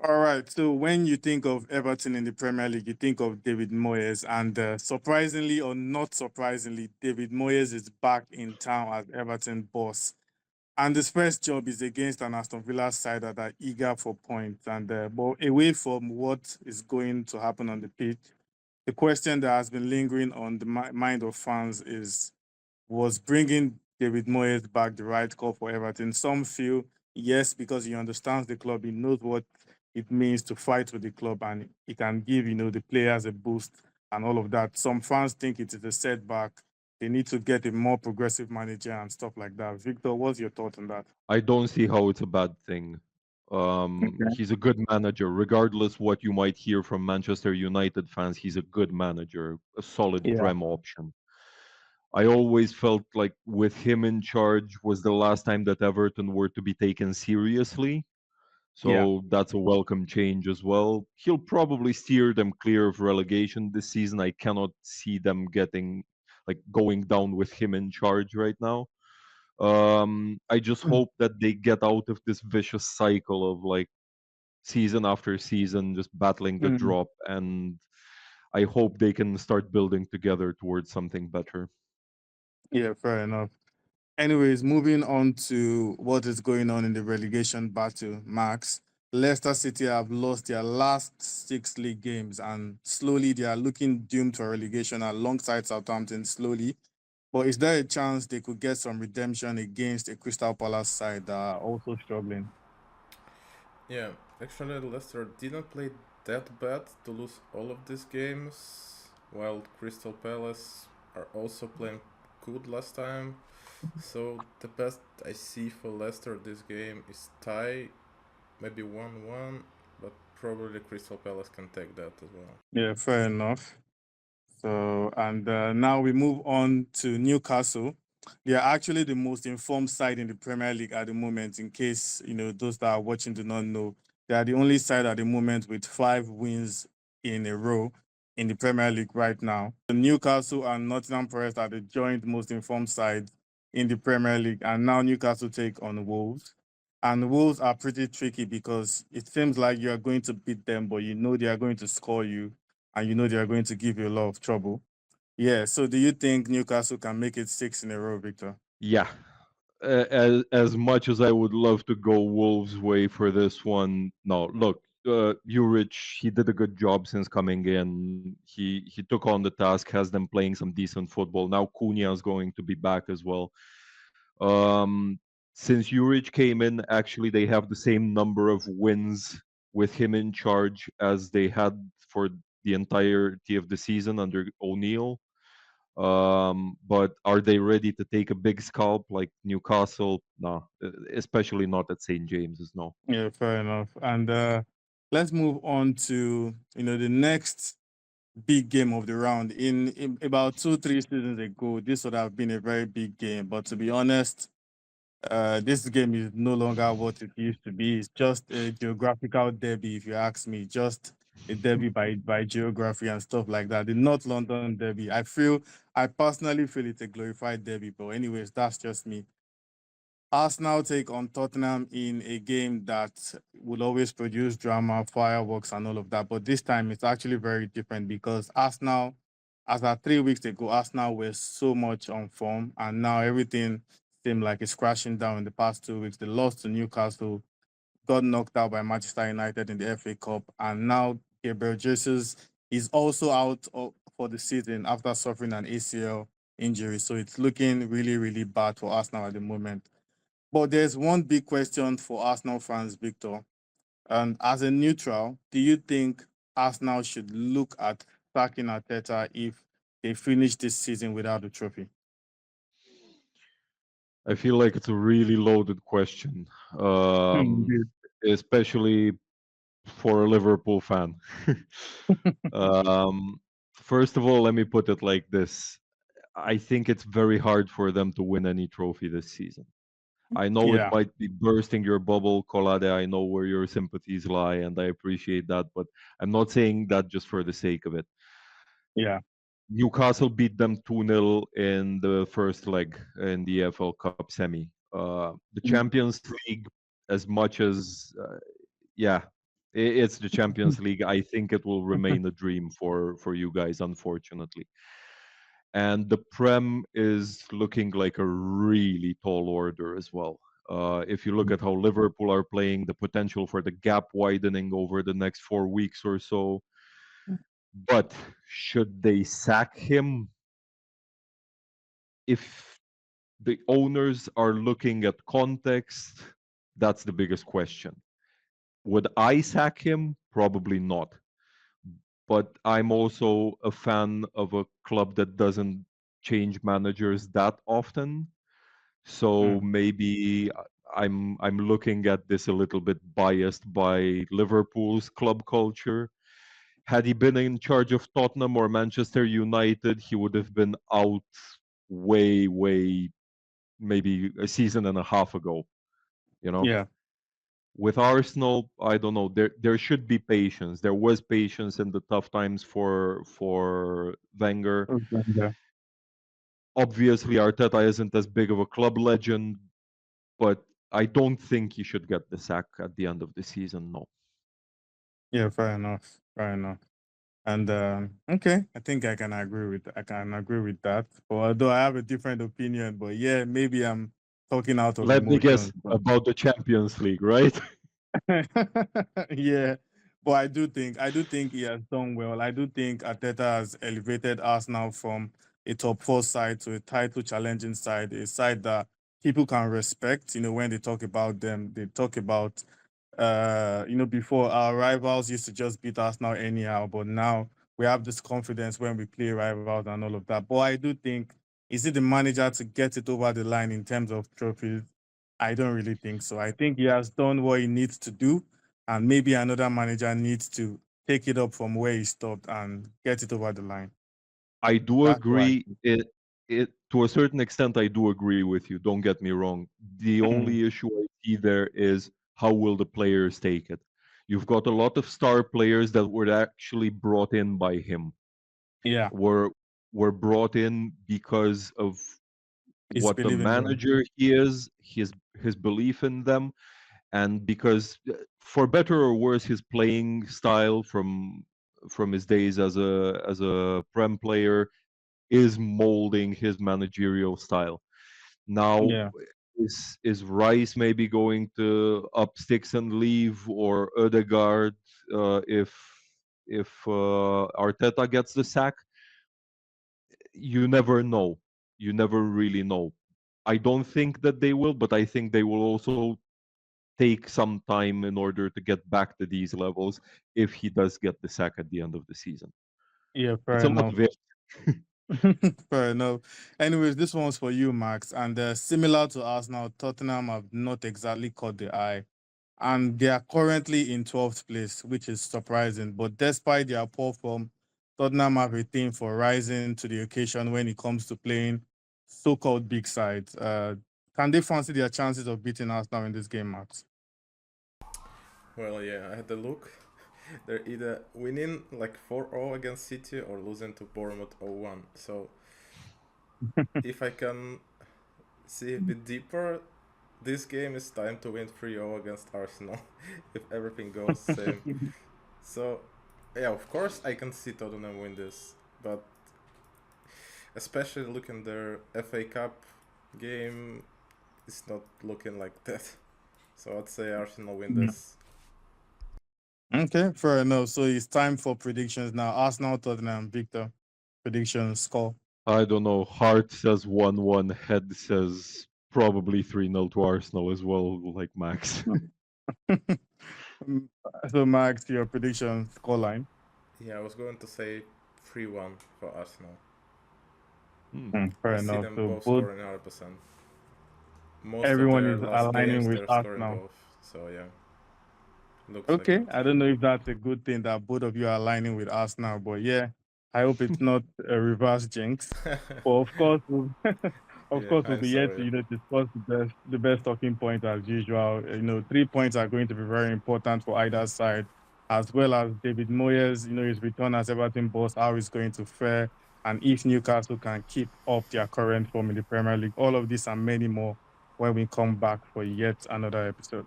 All right. So when you think of Everton in the Premier League, you think of David Moyes, and surprisingly or not surprisingly, David Moyes is back in town as Everton boss. And his first job is against an Aston Villa side that are eager for points. And but away from what is going to happen on the pitch, the question that has been lingering on the mind of fans is: was bringing David Moyes back the right call for Everton? Some feel yes, because he understands the club, he knows what it means to fight with the club, and he can give the players a boost and all of that. Some fans think it is a setback. They need to get a more progressive manager and stuff like that. Victor, what's your thought on that? I don't see how it's a bad thing. Okay. He's a good manager, regardless what you might hear from Manchester United fans. He's a good manager, a solid Yeah. prem option. I always felt like with him in charge was the last time that Everton were to be taken seriously. Yeah. So that's a welcome change as well. He'll probably steer them clear of relegation this season. I cannot see them getting going down with him in charge right now. I just Mm. hope that they get out of this vicious cycle of season after season just battling the Mm. drop, and I hope they can start building together towards something better. Yeah, fair enough. Anyways, moving on to what is going on in the relegation battle, Max. Leicester City have lost their last six league games, and slowly they are looking doomed to relegation alongside Southampton slowly. But is there a chance they could get some redemption against a Crystal Palace side that are also struggling? Yeah, actually, Leicester didn't play that bad to lose all of these games, while Crystal Palace are also playing good last time. So the best I see for Leicester this game is tie, maybe 1-1, but probably Crystal Palace can take that as well. Yeah, fair enough. So, and now we move on to Newcastle. They are actually the most informed side in the Premier League at the moment. In case those that are watching do not know, they are the only side at the moment with 5 wins in a row in the Premier League right now. Newcastle and Nottingham Forest are the joint most informed sides in the Premier League, and now Newcastle take on Wolves. And Wolves are pretty tricky because it seems like you are going to beat them, but you know they are going to score you and you know they are going to give you a lot of trouble. Yeah. So do you think Newcastle can make it six in a row, Victor? Yeah, as much as I would love to go Wolves' way for this one, no. Look, Juric, he did a good job since coming in. He took on the task, has them playing some decent football. Now Cunha is going to be back as well. Um, since Juric came in, actually they have the same number of wins with him in charge as they had for the entirety of the season under O'Neill. But are they ready to take a big scalp like Newcastle? No, especially not at St. James's. No. Yeah, fair enough. And let's move on to the next big game of the round. In about 2-3 seasons ago, this would have been a very big game. But to be honest, this game is no longer what it used to be. It's just a geographical derby, if you ask me. Just a derby by geography and stuff like that. The North London derby. I personally feel it's a glorified derby. But anyways, that's just me. Arsenal take on Tottenham in a game that will always produce drama, fireworks, and all of that. But this time it's actually very different because Arsenal, as at 3 weeks ago, Arsenal were so much on form, and now everything seemed like it's crashing down in the past 2 weeks. They lost to Newcastle, got knocked out by Manchester United in the FA Cup, and now Gabriel Jesus is also out for the season after suffering an ACL injury. So it's looking really, really bad for Arsenal at the moment. But there's one big question for Arsenal fans, Victor. And as a neutral, do you think Arsenal should look at sacking Arteta if they finish this season without the trophy? I feel like it's a really loaded question, Indeed. especially for a Liverpool fan. um, First of all, let me put it like this. I think it's very hard for them to win any trophy this season. I know it Yeah, might be bursting your bubble, Colade. I know where your sympathies lie, and I appreciate that. But I'm not saying that just for the sake of it. yeah. Newcastle beat them 2-0 in the first leg in the EFL Cup semi. The Mm. Champions League, as much as, yeah, It's the Champions League. I think it will remain a dream for you guys, unfortunately. And the Prem is looking like a really tall order as well. If you look at how Liverpool are playing, the potential for the gap widening over the next 4 weeks or so. But should they sack him? If the owners are looking at context, that's the biggest question. Would I sack him? Probably not. But I'm also a fan of a club that doesn't change managers that often. So Mm. maybe I'm looking at this a little bit biased by Liverpool's club culture. Had he been in charge of Tottenham or Manchester United, he would have been out way, maybe a season and a half ago. You know, Yeah. with Arsenal, I don't know. There should be patience. There was patience in the tough times for Wenger. Okay. Yeah. Obviously, Arteta isn't as big of a club legend, but I don't think he should get the sack at the end of the season. No. Yeah. Fair enough. Fair enough. And okay, I think I can agree with that. But although I have a different opinion, but yeah, maybe I'm talking out of Let me guess emotions. But about the Champions League, right? yeah, but I do think he has done well. I do think Arteta has elevated Arsenal from a top four side to a title challenging side, a side that people can respect. When they talk about them, they talk about before our rivals used to just beat Arsenal anyhow, but now we have this confidence when we play rivals and all of that. But I do think, is it the manager to get it over the line in terms of trophies? I don't really think so. I think he has done what he needs to do, and maybe another manager needs to take it up from where he stopped and get it over the line. I do That's why. agree. It to a certain extent, I do agree with you. Don't get me wrong. The only issue I see there is how will the players take it. You've got a lot of star players that were actually brought in by him. Yeah, Were were brought in because of it's what the believing them. manager he is, his belief in them, and because for better or worse, his playing style from his days as a prem player is molding his managerial style. Now, Yeah, is Rice maybe going to up sticks and leave, or Odegaard if Arteta gets the sack? You never know. You never really know. I don't think that they will, but I think they will also take some time in order to get back to these levels if he does get the sack at the end of the season. yeah, It's fair a lot enough. of ifs. Fair enough. Anyways, this one's for you, Max. And similar to Arsenal, Tottenham have not exactly caught the eye. And they are currently in 12th place, which is surprising. But despite their poor form, Tottenham have a thing for rising to the occasion when it comes to playing so-called big sides. Can they fancy their chances of beating Arsenal in this game, Max? Well, yeah, I had a look. They're either winning like 4-0 against City or losing to Bournemouth 0-1. So if I can see a bit deeper, this game is time to win 3-0 against Arsenal if everything goes same. So yeah, of course I can see Tottenham win this, but especially looking their FA Cup game, it's not looking like that. So I'd say Arsenal win this. Okay, fair enough. So it's time for predictions now. Arsenal, Tottenham, Victor. Predictions, score. I don't know. Heart says 1-1. Head says probably 3-0 to Arsenal as well, like Max. Mm, so, Max, your prediction scoreline. Yeah, I was going to say 3-1 for Arsenal. Hmm. Fair I see enough. them So both both scoring 100%. Most of everyone their is last aligning games with they're scoring Arsenal. both. So yeah, looks like Okay, it. I don't know if that's a good thing that both of you are aligning with Arsenal, but yeah, I hope it's not a reverse jinx. But of course, of Yeah, course, we'll I'm be here to sorry. discuss the best talking point as usual. 3 points are going to be very important for either side, as well as David Moyes. His return as Everton boss, how he's going to fare, and if Newcastle can keep up their current form in the Premier League. All of this and many more when we come back for yet another episode.